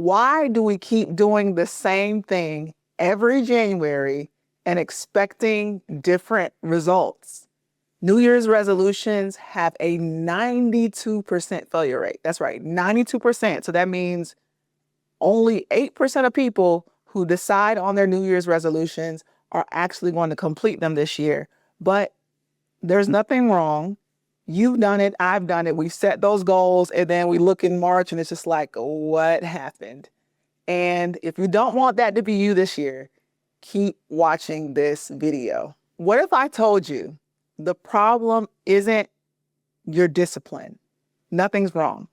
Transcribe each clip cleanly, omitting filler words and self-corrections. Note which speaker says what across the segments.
Speaker 1: Why do we keep doing the same thing every January and expecting different results? New Year's resolutions have a 92% failure rate. That's right, 92%. So that means only 8% of people who decide on their New Year's resolutions are actually going to complete them this year. But there's nothing wrong. You've done it. I've done it. We set those goals and then we look in March and it's just like, what happened? And if you don't want that to be you this year, keep watching this video. What if I told you the problem isn't your discipline? Nothing's wrong.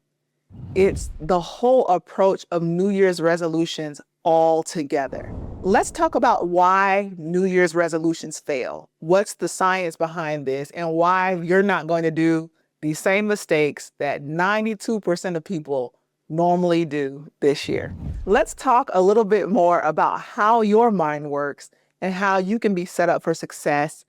Speaker 1: It's the whole approach of New Year's resolutions all together. Let's talk about why New Year's resolutions fail. What's the science behind this and why you're not going to do the same mistakes that 92% of people normally do this year. Let's talk a little bit more about how your mind works and how you can be set up for success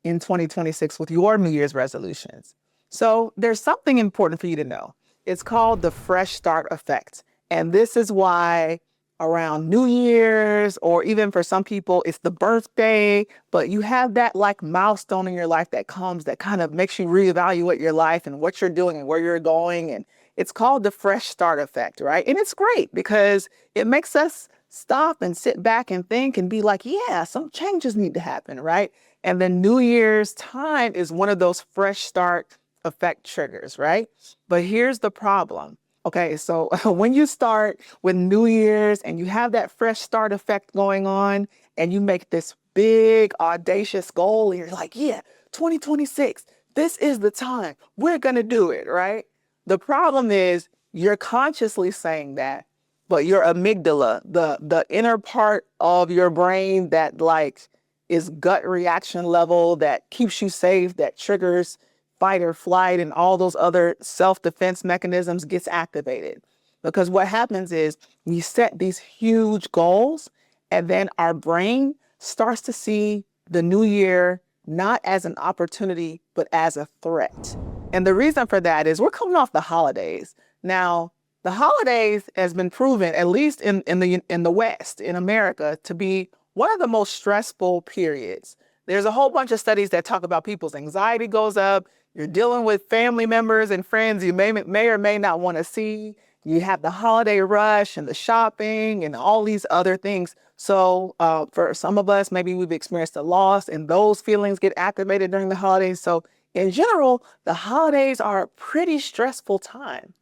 Speaker 1: in 2026 with your New Year's resolutions. So there's something important for you to know. It's called the fresh start effect. And this is why around New Year's, or even for some people, it's the birthday, but you have that like milestone in your life that comes that kind of makes you reevaluate your life and what you're doing and where you're going. And it's called the fresh start effect, right? And it's great because it makes us stop and sit back and think and be like, yeah, some changes need to happen, right? And then New Year's time is one of those fresh start effect triggers, right? But here's the problem. Okay, so when you start with New Year's and you have that fresh start effect going on and you make this big audacious goal and you're like, yeah, 2026, this is the time, we're gonna do it, right? The problem is you're consciously saying that, but your amygdala, the inner part of your brain that like is gut reaction level, that keeps you safe, that triggers fight or flight and all those other self-defense mechanisms gets activated. Because what happens is we set these huge goals and then our brain starts to see the new year not as an opportunity, but as a threat. And the reason for that is we're coming off the holidays. Now, the holidays has been proven, at least in the West, in America, to be one of the most stressful periods. There's a whole bunch of studies that talk about people's anxiety goes up. You're dealing with family members and friends you may or may not want to see. You have the holiday rush and the shopping and all these other things. So for some of us, maybe we've experienced a loss and those feelings get activated during the holidays. So in general, the holidays are a pretty stressful time.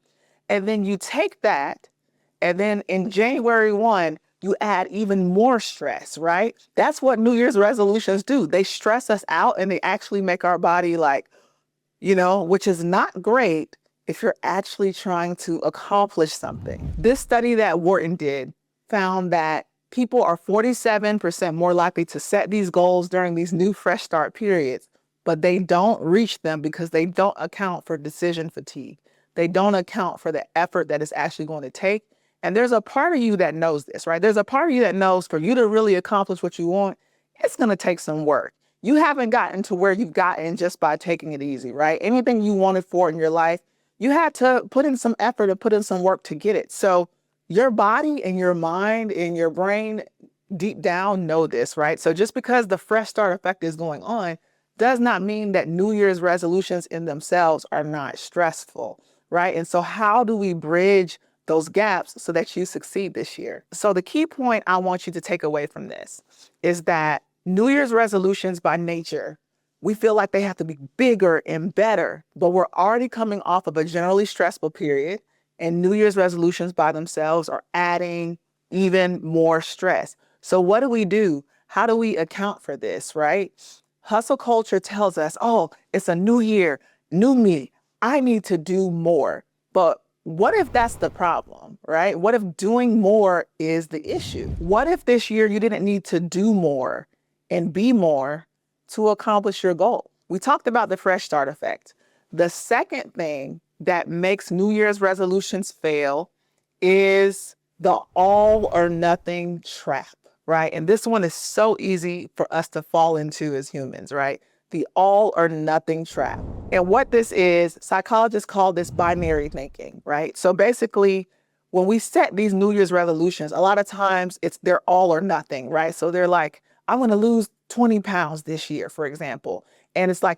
Speaker 1: And then you take that and then in January 1, you add even more stress, right? That's what New Year's resolutions do. They stress us out and they actually make our body like, which is not great if you're actually trying to accomplish something. This study that Wharton did found that people are 47% more likely to set these goals during these new fresh start periods, but they don't reach them because they don't account for decision fatigue. They don't account for the effort that it's actually going to take. And there's a part of you that knows this, right? There's a part of you that knows for you to really accomplish what you want, it's going to take some work. You haven't gotten to where you've gotten just by taking it easy, right? Anything you wanted for in your life, you had to put in some effort and put in some work to get it. So your body and your mind and your brain deep down know this, right? So just because the fresh start effect is going on does not mean that New Year's resolutions in themselves are not stressful, right? And so how do we bridge those gaps so that you succeed this year? So the key point I want you to take away from this is that New Year's resolutions by nature, we feel like they have to be bigger and better, but we're already coming off of a generally stressful period, and New Year's resolutions by themselves are adding even more stress. So what do we do? How do we account for this, right? Hustle culture tells us, oh, it's a new year, new me. I need to do more. But what if that's the problem, right? What if doing more is the issue? What if this year you didn't need to do more and be more to accomplish your goal? We talked about the fresh start effect. The second thing that makes New Year's resolutions fail is the all or nothing trap, right? And this one is so easy for us to fall into as humans, right? The all or nothing trap. And what this is, psychologists call this binary thinking, right? So basically, when we set these New Year's resolutions, a lot of times they're all or nothing, right? So they're like, I want to lose 20 pounds this year, for example. And it's like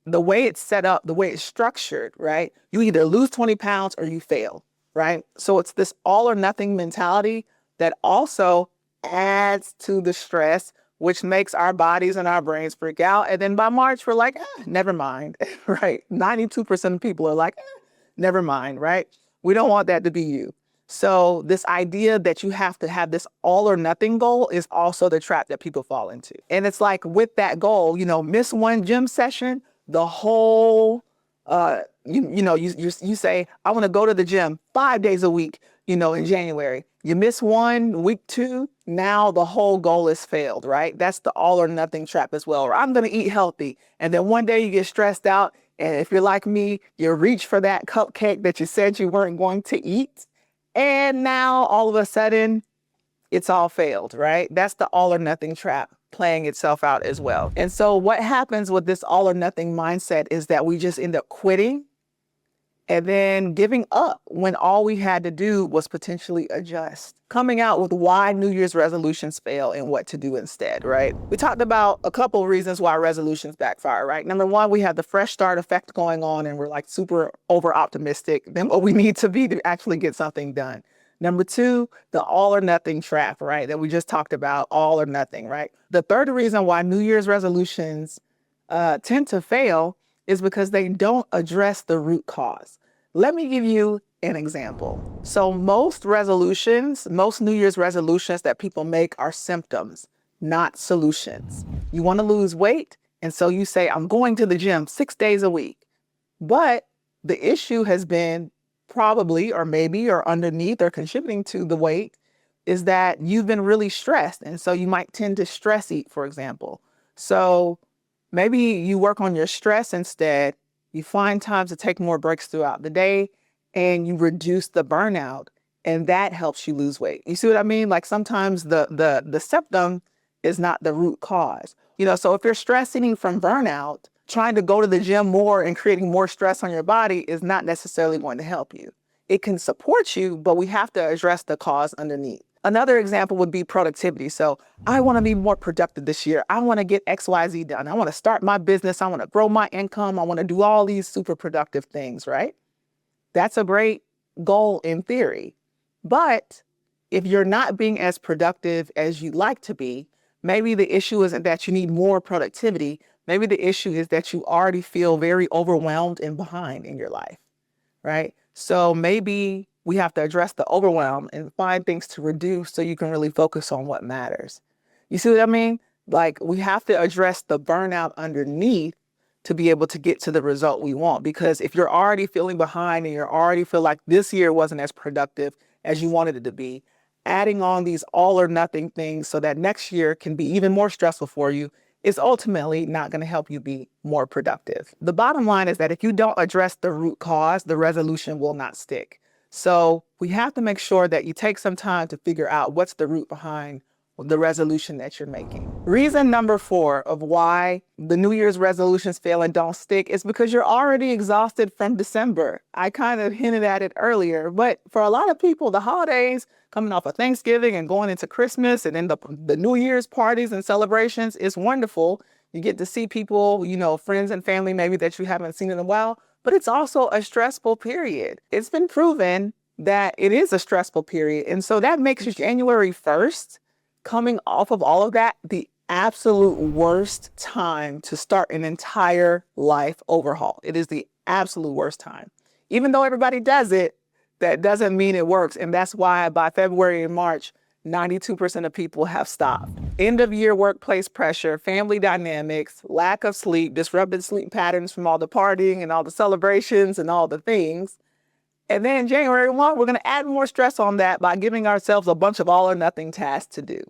Speaker 1: the way it's set up, the way it's structured, right? You either lose 20 pounds or you fail, right? So it's this all or nothing mentality that also adds to the stress, which makes our bodies and our brains freak out. And then by March, we're like, never mind, right? 92% of people are like, never mind, right? We don't want that to be you. So this idea that you have to have this all or nothing goal is also the trap that people fall into. And it's like with that goal, miss one gym session, the whole, you say, I want to go to the gym 5 days a week, in January. You miss one, week 2, now the whole goal is failed, right? That's the all or nothing trap as well. Or I'm going to eat healthy. And then one day you get stressed out. And if you're like me, you reach for that cupcake that you said you weren't going to eat. And now all of a sudden, it's all failed, right? That's the all or nothing trap playing itself out as well. And so what happens with this all or nothing mindset is that we just end up quitting and then giving up when all we had to do was potentially adjust. Coming out with why New Year's resolutions fail and what to do instead, right? We talked about a couple of reasons why resolutions backfire, right? Number one, we have the fresh start effect going on and we're like super over optimistic than what we need to be to actually get something done. Number two, the all or nothing trap, right? That we just talked about, all or nothing, right? The third reason why New Year's resolutions tend to fail is because they don't address the root cause. Let me give you an example. So most New Year's resolutions that people make are symptoms, not solutions. You want to lose weight, and so you say, I'm going to the gym 6 days a week. But the issue has been probably, or maybe, or underneath, or contributing to the weight is that you've been really stressed. And so you might tend to stress eat, for example. So maybe you work on your stress instead. You find time to take more breaks throughout the day and you reduce the burnout, and that helps you lose weight. You see what I mean? Like sometimes the symptom is not the root cause. So if you're stress eating from burnout, trying to go to the gym more and creating more stress on your body is not necessarily going to help you. It can support you, but we have to address the cause underneath. Another example would be productivity. So I want to be more productive this year. I want to get XYZ done. I want to start my business. I want to grow my income. I want to do all these super productive things, right? That's a great goal in theory. But if you're not being as productive as you'd like to be, maybe the issue isn't that you need more productivity. Maybe the issue is that you already feel very overwhelmed and behind in your life, right? So maybe we have to address the overwhelm and find things to reduce so you can really focus on what matters. You see what I mean? Like we have to address the burnout underneath to be able to get to the result we want. Because if you're already feeling behind and you already feel like this year wasn't as productive as you wanted it to be, adding on these all or nothing things so that next year can be even more stressful for you is ultimately not going to help you be more productive. The bottom line is that if you don't address the root cause, the resolution will not stick. So we have to make sure that you take some time to figure out what's the root behind the resolution that you're making. Reason number 4 of why the New Year's resolutions fail and don't stick is because you're already exhausted from December. I kind of hinted at it earlier, but for a lot of people, the holidays coming off of Thanksgiving and going into Christmas and then the New Year's parties and celebrations is wonderful. You get to see people, friends and family maybe that you haven't seen in a while, but it's also a stressful period. It's been proven that it is a stressful period. And so that makes January 1st, coming off of all of that, the absolute worst time to start an entire life overhaul. It is the absolute worst time. Even though everybody does it, that doesn't mean it works. And that's why by February and March, 92% of people have stopped. End of year workplace pressure, family dynamics, lack of sleep, disrupted sleep patterns from all the partying and all the celebrations and all the things. And then January 1, we're going to add more stress on that by giving ourselves a bunch of all or nothing tasks to do.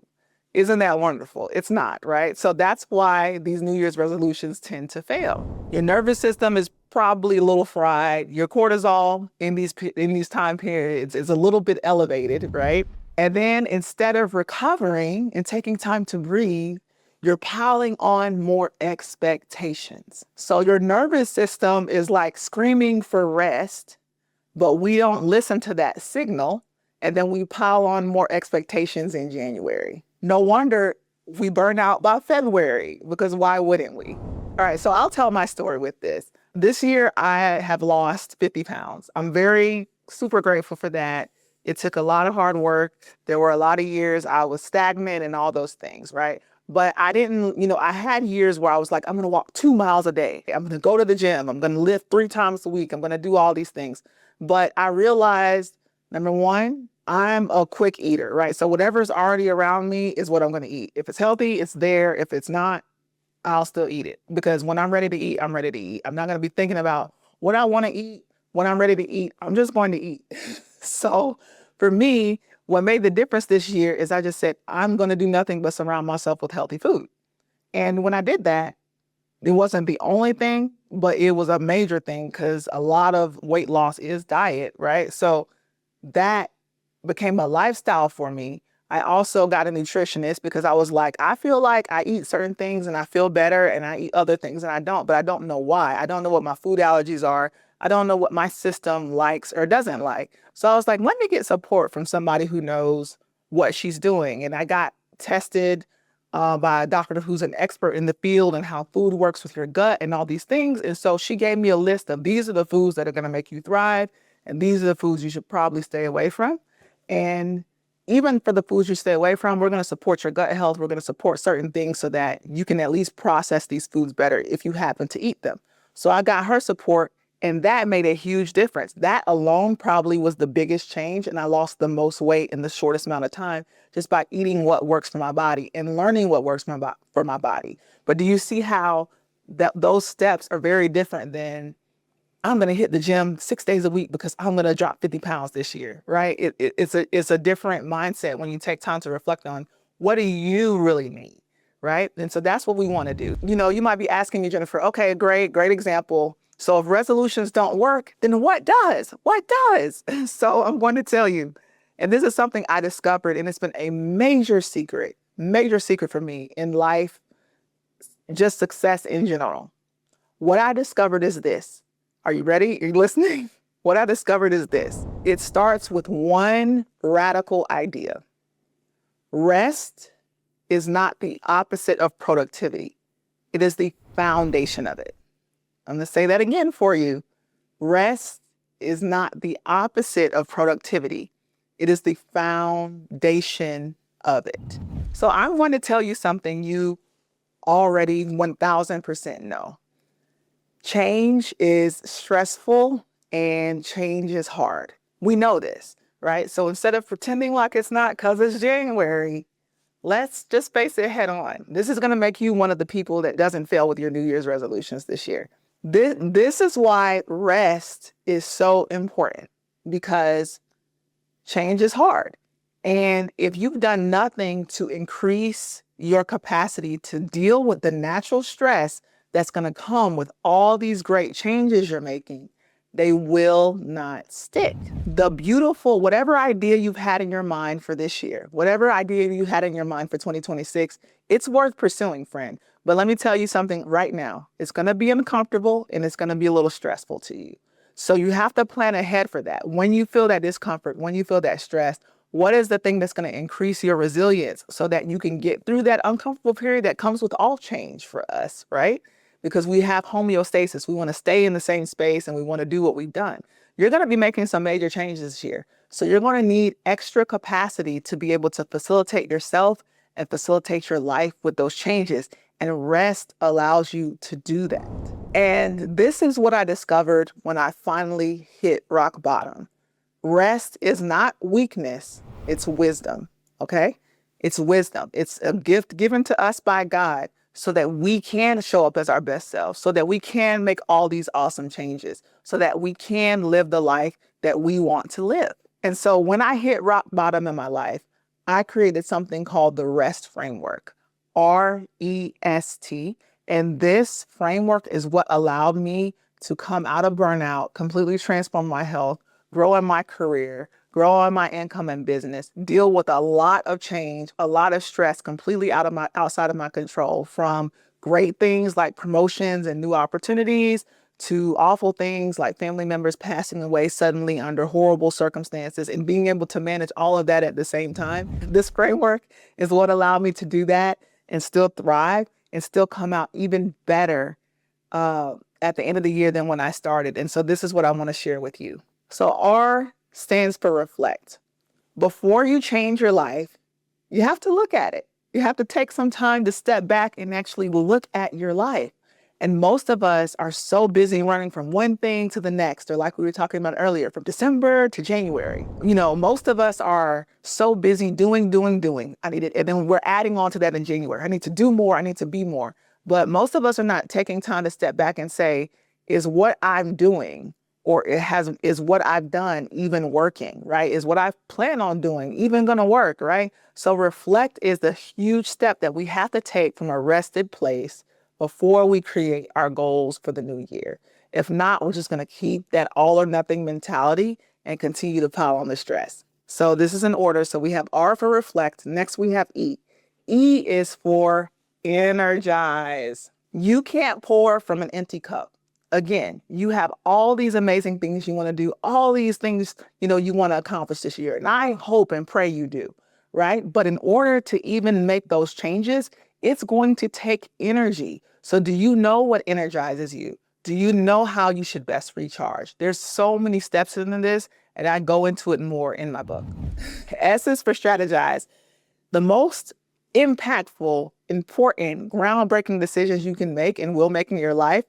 Speaker 1: Isn't that wonderful? It's not, right? So that's why these New Year's resolutions tend to fail. Your nervous system is probably a little fried. Your cortisol in these time periods is a little bit elevated, right? And then instead of recovering and taking time to breathe, you're piling on more expectations. So your nervous system is like screaming for rest, but we don't listen to that signal. And then we pile on more expectations in January. No wonder we burn out by February, because why wouldn't we? All right, so I'll tell my story with this. This year, I have lost 50 pounds. I'm very super grateful for that. It took a lot of hard work. There were a lot of years I was stagnant and all those things, right? But I didn't, I had years where I was like, I'm going to walk 2 miles a day. I'm going to go to the gym. I'm going to lift 3 times a week. I'm going to do all these things. But I realized, number one, I'm a quick eater, right? So whatever's already around me is what I'm going to eat. If it's healthy, it's there. If it's not, I'll still eat it, because when I'm ready to eat, I'm ready to eat. I'm not going to be thinking about what I want to eat. When I'm ready to eat, I'm just going to eat. So for me, what made the difference this year is I just said, I'm going to do nothing but surround myself with healthy food. And when I did that, it wasn't the only thing, but it was a major thing, because a lot of weight loss is diet, right? So that became a lifestyle for me. I also got a nutritionist, because I was like, I feel like I eat certain things and I feel better, and I eat other things and I don't, but I don't know why. I don't know what my food allergies are. I don't know what my system likes or doesn't like. So I was like, let me get support from somebody who knows what she's doing. And I got tested by a doctor who's an expert in the field and how food works with your gut and all these things. And so she gave me a list of, these are the foods that are going to make you thrive, and these are the foods you should probably stay away from. And even for the foods you stay away from, we're going to support your gut health. We're going to support certain things so that you can at least process these foods better if you happen to eat them. So I got her support, and that made a huge difference. That alone probably was the biggest change. And I lost the most weight in the shortest amount of time, just by eating what works for my body and learning what works for my body. But do you see how those steps are very different than, I'm going to hit the gym 6 days a week because I'm going to drop 50 pounds this year, right? It's a different mindset when you take time to reflect on, what do you really need, right? And so that's what we want to do. You might be asking me, Jennifer, okay, great example. So if resolutions don't work, then what does? What does? So I'm going to tell you, and this is something I discovered, and it's been a major secret for me in life, just success in general. What I discovered is this. Are you ready? Are you listening? What I discovered is this. It starts with one radical idea. Rest is not the opposite of productivity. It is the foundation of it. I'm going to say that again for you. Rest is not the opposite of productivity. It is the foundation of it. So I'm going to tell you something you already 1000% know. Change is stressful and change is hard. We know this, right? So instead of pretending like it's not because it's January, let's just face it head on. This is going to make you one of the people that doesn't fail with your New Year's resolutions this year. This is why rest is so important, because change is hard. And if you've done nothing to increase your capacity to deal with the natural stress that's going to come with all these great changes you're making, they will not stick. The beautiful, whatever idea you've had in your mind for this year, whatever idea you had in your mind for 2026, it's worth pursuing, friend. But let me tell you something right now. It's going to be uncomfortable and it's going to be a little stressful to you. So you have to plan ahead for that. When you feel that discomfort, when you feel that stress, what is the thing that's going to increase your resilience so that you can get through that uncomfortable period that comes with all change for us, right? Because we have homeostasis. We want to stay in the same space and we want to do what we've done. You're going to be making some major changes this year. So you're going to need extra capacity to be able to facilitate yourself and facilitate your life with those changes. And rest allows you to do that. And this is what I discovered when I finally hit rock bottom. Rest is not weakness, it's wisdom, okay? It's wisdom. It's a gift given to us by God so that we can show up as our best self, so that we can make all these awesome changes, so that we can live the life that we want to live. And so when I hit rock bottom in my life, I created something called the R.E.S.T framework, R.E.S.T. And this framework is what allowed me to come out of burnout, completely transform my health, grow in my career, grow in my income and business, deal with a lot of change, a lot of stress completely outside of my control, from great things like promotions and new opportunities to awful things like family members passing away suddenly under horrible circumstances, and being able to manage all of that at the same time. This framework is what allowed me to do that and still thrive and still come out even better at the end of the year than when I started. And so this is what I want to share with you. So R stands for reflect. Before you change your life, you have to look at it. You have to take some time to step back and actually look at your life. And most of us are so busy running from one thing to the next, or like we were talking about earlier, from December to January. Most of us are so busy doing. I need it. And then we're adding on to that in January. I need to do more. I need to be more. But most of us are not taking time to step back and say, is what I'm doing is what I've done even working, right? Is what I plan on doing even going to work, right? So reflect is the huge step that we have to take from a rested place before we create our goals for the new year. If not, we're just going to keep that all or nothing mentality and continue to pile on the stress. So this is in order. So we have R for reflect. Next we have E. E is for energize. You can't pour from an empty cup. Again, you have all these amazing things you want to do, all these things, you want to accomplish this year. And I hope and pray you do, right? But in order to even make those changes, it's going to take energy. So do you know what energizes you? Do you know how you should best recharge? There's so many steps into this, and I go into it more in my book. S is for strategize. The most impactful, important, groundbreaking decisions you can make and will make in your life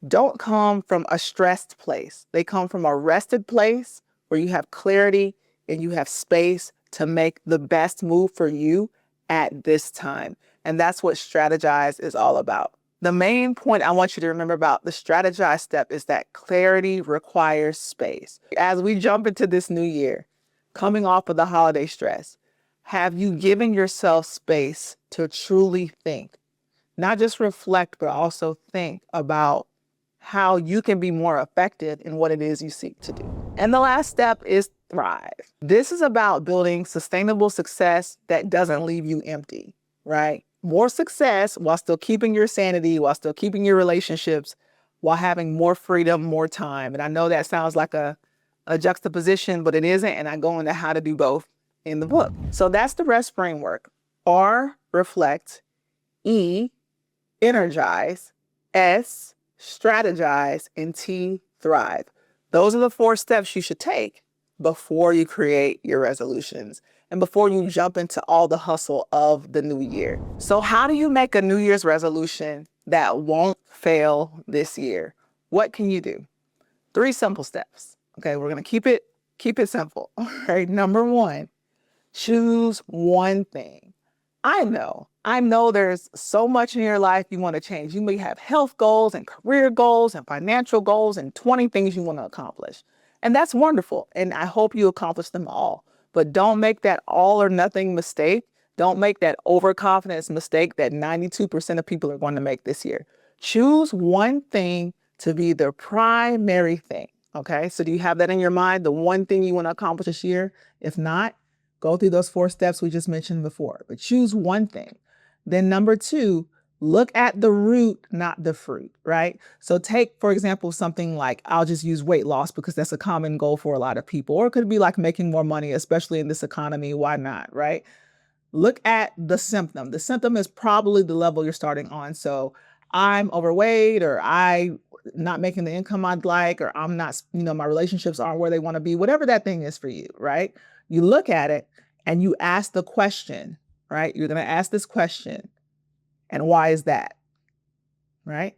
Speaker 1: don't come from a stressed place. They come from a rested place where you have clarity and you have space to make the best move for you at this time. And that's what Strategize is all about. The main point I want you to remember about the Strategize step is that clarity requires space. As we jump into this new year, coming off of the holiday stress, have you given yourself space to truly think? Not just reflect, but also think about how you can be more effective in what it is you seek to do. And the last step is thrive. This is about building sustainable success that doesn't leave you empty, right? More success while still keeping your sanity, while still keeping your relationships, while having more freedom, more time. And I know that sounds like a juxtaposition, but it isn't. And I go into how to do both in the book. So that's the R.E.S.T framework. R, reflect. E, energize. S, strategize. And T, thrive. Those are the 4 steps you should take before you create your resolutions and before you jump into all the hustle of the new year. So how do you make a New Year's resolution that won't fail this year? What can you do? 3 simple steps. Okay, we're going to keep it simple. All right, number 1, choose one thing. I know there's so much in your life you want to change. You may have health goals and career goals and financial goals and 20 things you want to accomplish. And that's wonderful. And I hope you accomplish them all. But don't make that all or nothing mistake. Don't make that overconfidence mistake that 92% of people are going to make this year. Choose one thing to be the primary thing. Okay, so do you have that in your mind? The one thing you want to accomplish this year? If not, go through those 4 steps we just mentioned before, but choose one thing. Then number 2, look at the root, not the fruit, right? So take, for example, something like, I'll just use weight loss because that's a common goal for a lot of people, or it could be like making more money, especially in this economy. Why not, right? Look at the symptom. The symptom is probably the level you're starting on. So I'm overweight, or I'm not making the income I'd like, or I'm not, my relationships aren't where they want to be, whatever that thing is for you, right? You look at it and you ask the question, right? You're going to ask this question, and why is that, right?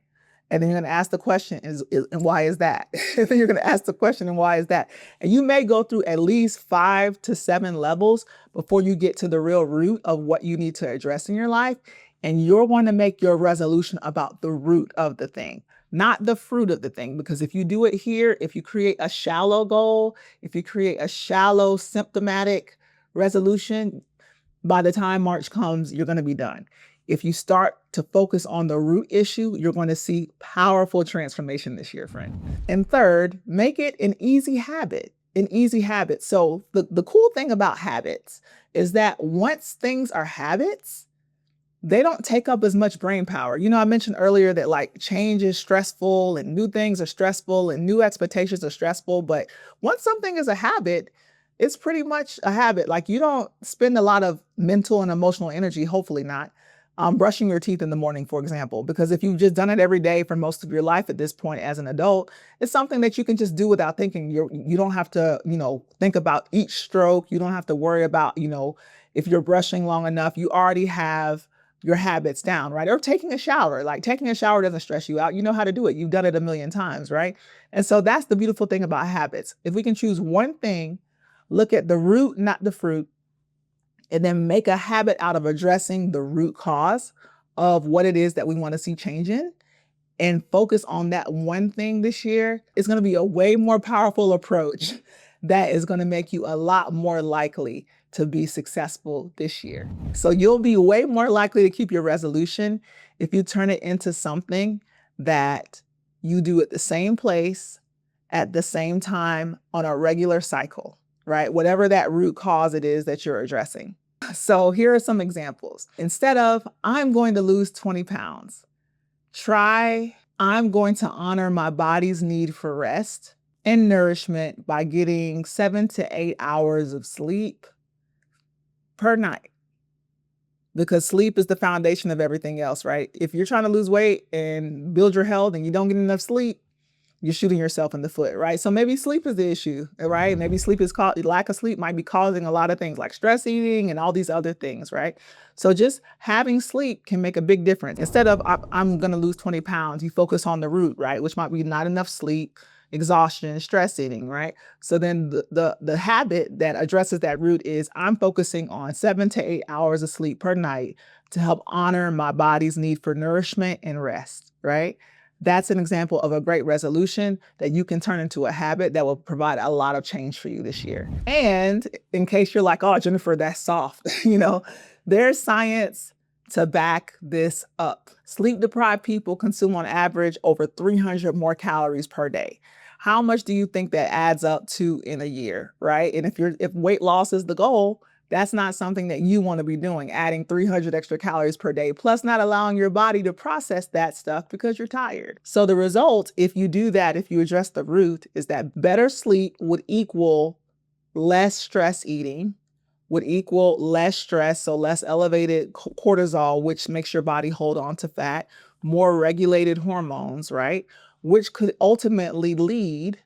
Speaker 1: And then you're going to ask the question, and why is that? And then you're going to ask the question, and why is that? And you may go through at least 5 to 7 levels before you get to the real root of what you need to address in your life. And you're going to make your resolution about the root of the thing, not the fruit of the thing. Because if you do it here, if you create a shallow goal, if you create a shallow symptomatic resolution, by the time March comes, you're going to be done. If you start to focus on the root issue, you're going to see powerful transformation this year, friend. And third, make it an easy habit. So the cool thing about habits is that once things are habits, they don't take up as much brain power. You know, I mentioned earlier that like change is stressful and new things are stressful and new expectations are stressful. But once something is a habit, it's pretty much a habit. Like you don't spend a lot of mental and emotional energy, hopefully not, brushing your teeth in the morning, for example, because if you've just done it every day for most of your life at this point as an adult, it's something that you can just do without thinking. You don't have to, think about each stroke. You don't have to worry about, if you're brushing long enough, you already have your habits down, right? Or taking a shower. Like taking a shower doesn't stress you out. You know how to do it. You've done it a million times, right? And so that's the beautiful thing about habits. If we can choose one thing, look at the root, not the fruit, and then make a habit out of addressing the root cause of what it is that we want to see change in, and focus on that one thing this year, it's going to be a way more powerful approach that is going to make you a lot more likely to be successful this year. So you'll be way more likely to keep your resolution if you turn it into something that you do at the same place, at the same time, on a regular cycle, right? Whatever that root cause it is that you're addressing. So here are some examples. Instead of, I'm going to lose 20 pounds, try, I'm going to honor my body's need for rest and nourishment by getting 7 to 8 hours of sleep per night. Because sleep is the foundation of everything else, right? If you're trying to lose weight and build your health and you don't get enough sleep, you're shooting yourself in the foot, right? So maybe sleep is the issue, right? Maybe lack of sleep might be causing a lot of things like stress eating and all these other things, right? So just having sleep can make a big difference. Instead of I'm going to lose 20 pounds, you focus on the root, right? Which might be not enough sleep, exhaustion, stress eating, right? So then the habit that addresses that root is I'm focusing on 7 to 8 hours of sleep per night to help honor my body's need for nourishment and rest, right? That's an example of a great resolution that you can turn into a habit that will provide a lot of change for you this year. And in case you're like, oh, Jennifer, that's soft, there's science to back this up. Sleep-deprived people consume on average over 300 more calories per day. How much do you think that adds up to in a year, right? And if weight loss is the goal, that's not something that you want to be doing, adding 300 extra calories per day, plus not allowing your body to process that stuff because you're tired. So the result, if you do that, if you address the root, is that better sleep would equal less stress eating, would equal less stress, so less elevated cortisol, which makes your body hold on to fat, more regulated hormones, right? Which could ultimately lead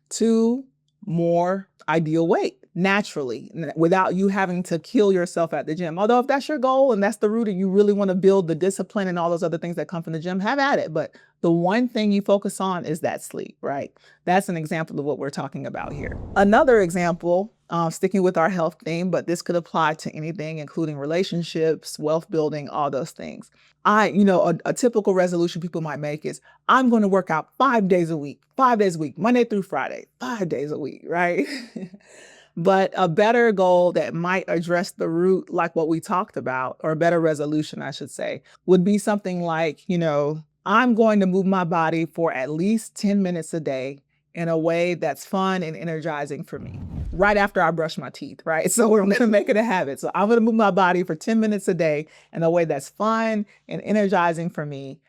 Speaker 1: to more ideal weight naturally, without you having to kill yourself at the gym. Although if that's your goal and that's the root and you really want to build the discipline and all those other things that come from the gym, have at it. But the one thing you focus on is that sleep, right? That's an example of what we're talking about here. Another example, sticking with our health theme, but this could apply to anything, including relationships, wealth building, all those things. A typical resolution people might make is, I'm going to work out 5 days a week, Monday through Friday, 5 days a week, right? But a better goal that might address the root, like what we talked about, or a better resolution, I should say, would be something like, I'm going to move my body for at least 10 minutes a day in a way that's fun and energizing for me, right after I brush my teeth, right? So we're going to make it a habit. So I'm going to move my body for 10 minutes a day in a way that's fun and energizing for me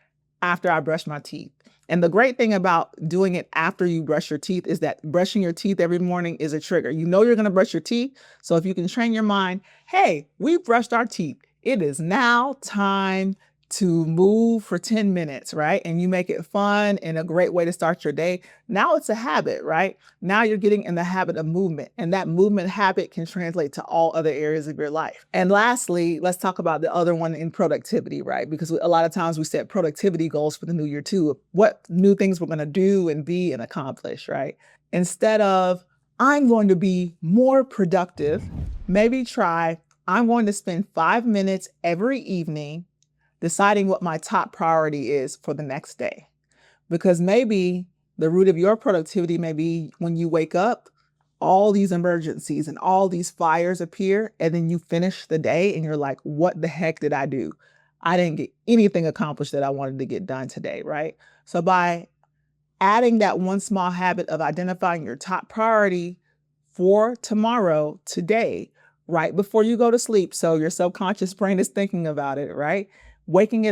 Speaker 1: after I brush my teeth. And the great thing about doing it after you brush your teeth is that brushing your teeth every morning is a trigger. You know you're going to brush your teeth. So if you can train your mind, hey, we brushed our teeth. It is now time to move for 10 minutes, right? And you make it fun and a great way to start your day. Now it's a habit, right? Now you're getting in the habit of movement, and that movement habit can translate to all other areas of your life. And lastly, let's talk about the other one in productivity, right? Because a lot of times we set productivity goals for the new year too, what new things we're going to do and be and accomplish, right? Instead of, I'm going to be more productive, maybe try, I'm going to spend 5 minutes every evening deciding what my top priority is for the next day. Because maybe the root of your productivity may be when you wake up, all these emergencies and all these fires appear, and then you finish the day and you're like, what the heck did I do? I didn't get anything accomplished that I wanted to get done today, right? So by adding that one small habit of identifying your top priority for tomorrow, today, right before you go to sleep, so your subconscious brain is thinking about it, right? waking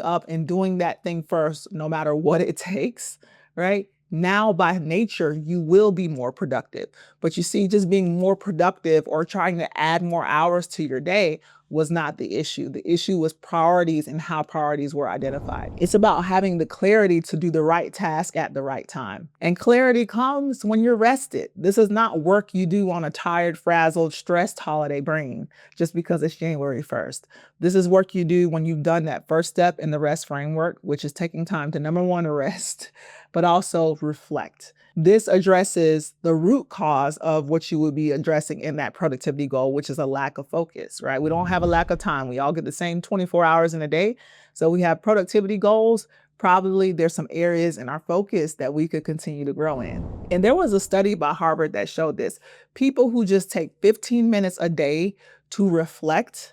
Speaker 1: up and doing that thing first, no matter what it takes, right? Now, by nature, you will be more productive. But you see, just being more productive or trying to add more hours to your day was not the issue. The issue was priorities and how priorities were identified. It's about having the clarity to do the right task at the right time. And clarity comes when you're rested. This is not work you do on a tired, frazzled, stressed holiday brain just because it's January 1st. This is work you do when you've done that first step in the REST framework, which is taking time to, number one, rest, but also reflect. This addresses the root cause of what you would be addressing in that productivity goal, which is a lack of focus, right? We don't have a lack of time. We all get the same 24 hours in a day. So we have productivity goals. Probably there's some areas in our focus that we could continue to grow in. And there was a study by Harvard that showed this. People who just take 15 minutes a day to reflect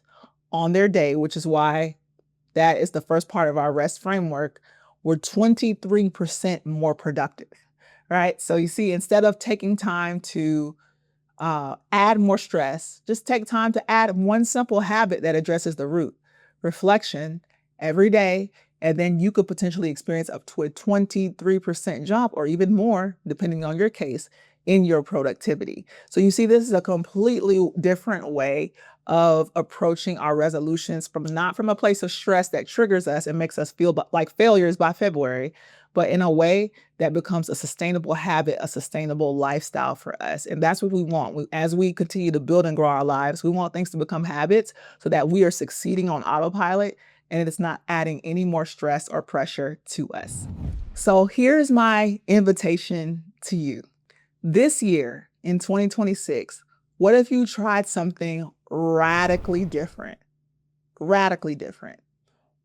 Speaker 1: on their day, which is why that is the first part of our REST framework, were 23% more productive, right? So you see, instead of taking time to add more stress, just take time to add one simple habit that addresses the root, reflection every day, and then you could potentially experience up to a 23% jump or even more, depending on your case, in your productivity. So you see, this is a completely different way of approaching our resolutions not from a place of stress that triggers us and makes us feel like failures by February, but in a way that becomes a sustainable habit, a sustainable lifestyle for us. And that's what we want. As we continue to build and grow our lives, we want things to become habits so that we are succeeding on autopilot and it's not adding any more stress or pressure to us. So here's my invitation to you. This year in 2026, what if you tried something radically different? Radically different.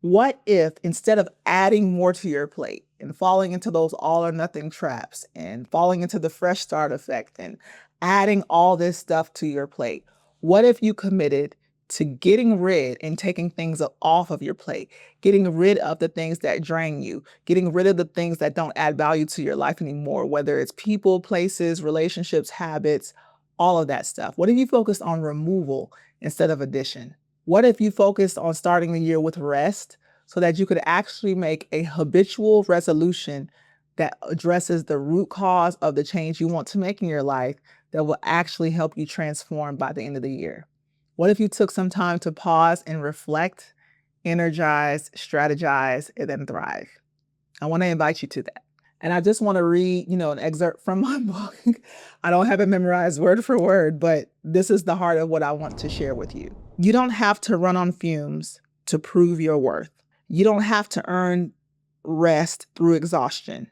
Speaker 1: What if instead of adding more to your plate and falling into those all or nothing traps and falling into the fresh start effect and adding all this stuff to your plate, what if you committed to getting rid and taking things off of your plate, getting rid of the things that drain you, getting rid of the things that don't add value to your life anymore, whether it's people, places, relationships, habits, all of that stuff? What if you focused on removal instead of addition? What if you focused on starting the year with rest so that you could actually make a habitual resolution that addresses the root cause of the change you want to make in your life that will actually help you transform by the end of the year? What if you took some time to pause and reflect, energize, strategize, and then thrive? I want to invite you to that. And I just want to read, an excerpt from my book. I don't have it memorized word for word, but this is the heart of what I want to share with you. You don't have to run on fumes to prove your worth. You don't have to earn rest through exhaustion.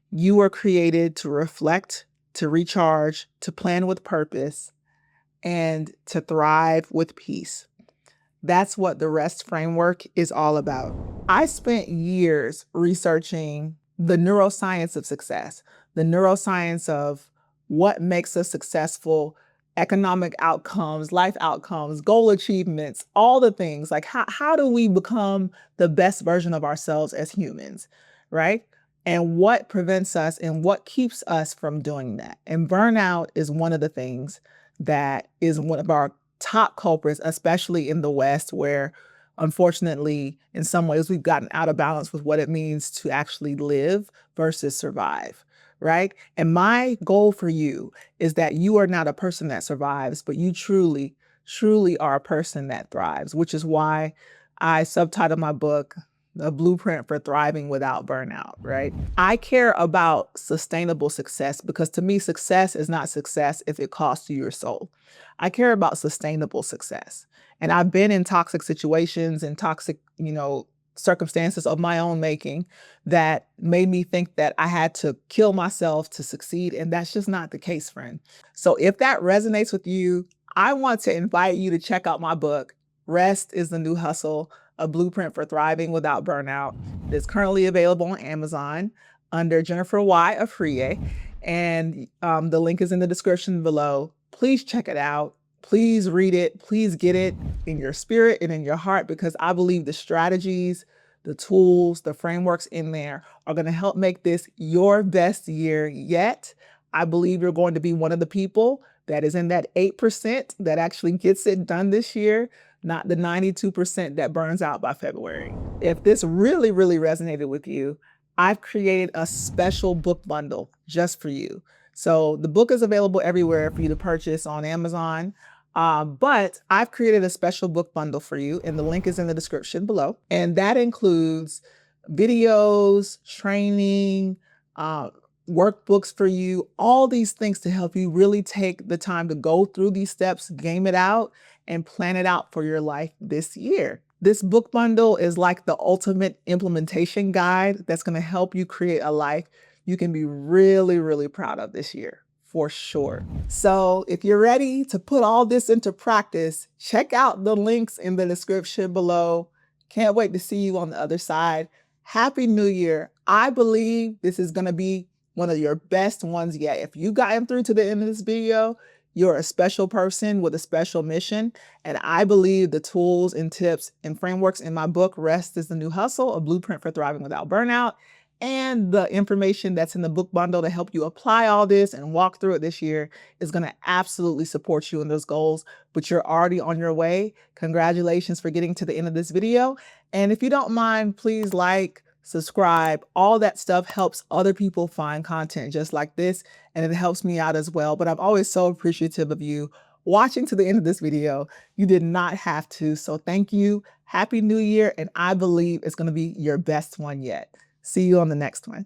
Speaker 1: You were created to reflect, to recharge, to plan with purpose, and to thrive with peace. That's what the REST framework is all about. I spent years researching the neuroscience of success, the neuroscience of what makes us successful, economic outcomes, life outcomes, goal achievements, all the things. Like how do we become the best version of ourselves as humans, right? And what prevents us and what keeps us from doing that? And burnout is one of the things that is one of our top culprits, especially in the West, where unfortunately, in some ways, we've gotten out of balance with what it means to actually live versus survive, right? And my goal for you is that you are not a person that survives, but you truly, truly are a person that thrives, which is why I subtitled my book, A Blueprint for Thriving Without Burnout, right? I care about sustainable success because to me, success is not success if it costs you your soul. I care about sustainable success. And I've been in toxic situations and toxic, circumstances of my own making that made me think that I had to kill myself to succeed. And that's just not the case, friend. So if that resonates with you, I want to invite you to check out my book, Rest is the New Hustle, A Blueprint for Thriving Without Burnout. It's currently available on Amazon under Jennifer Y. Afriye, and the link is in the description below. Please check it out. Please read it. Please get it in your spirit and in your heart, because I believe the strategies, the tools, the frameworks in there are going to help make this your best year yet. I believe you're going to be one of the people that is in that 8% that actually gets it done this year, not the 92% that burns out by February. If this really, really resonated with you, I've created a special book bundle just for you. So the book is available everywhere for you to purchase on Amazon. But I've created a special book bundle for you, and the link is in the description below. And that includes videos, training, workbooks for you, all these things to help you really take the time to go through these steps, game it out, and plan it out for your life this year. This book bundle is like the ultimate implementation guide that's going to help you create a life you can be really, really proud of this year, for sure. So if you're ready to put all this into practice, check out the links in the description below. Can't wait to see you on the other side. Happy New Year. I believe this is going to be one of your best ones yet. If you gotten through to the end of this video, you're a special person with a special mission. And I believe the tools and tips and frameworks in my book, Rest is the New Hustle, a blueprint for thriving without burnout, and the information that's in the book bundle to help you apply all this and walk through it this year is going to absolutely support you in those goals. But you're already on your way. Congratulations for getting to the end of this video. And if you don't mind, please like, subscribe. All that stuff helps other people find content just like this, and it helps me out as well. But I'm always so appreciative of you watching to the end of this video. You did not have to. So thank you. Happy New Year. And I believe it's going to be your best one yet. See you on the next one.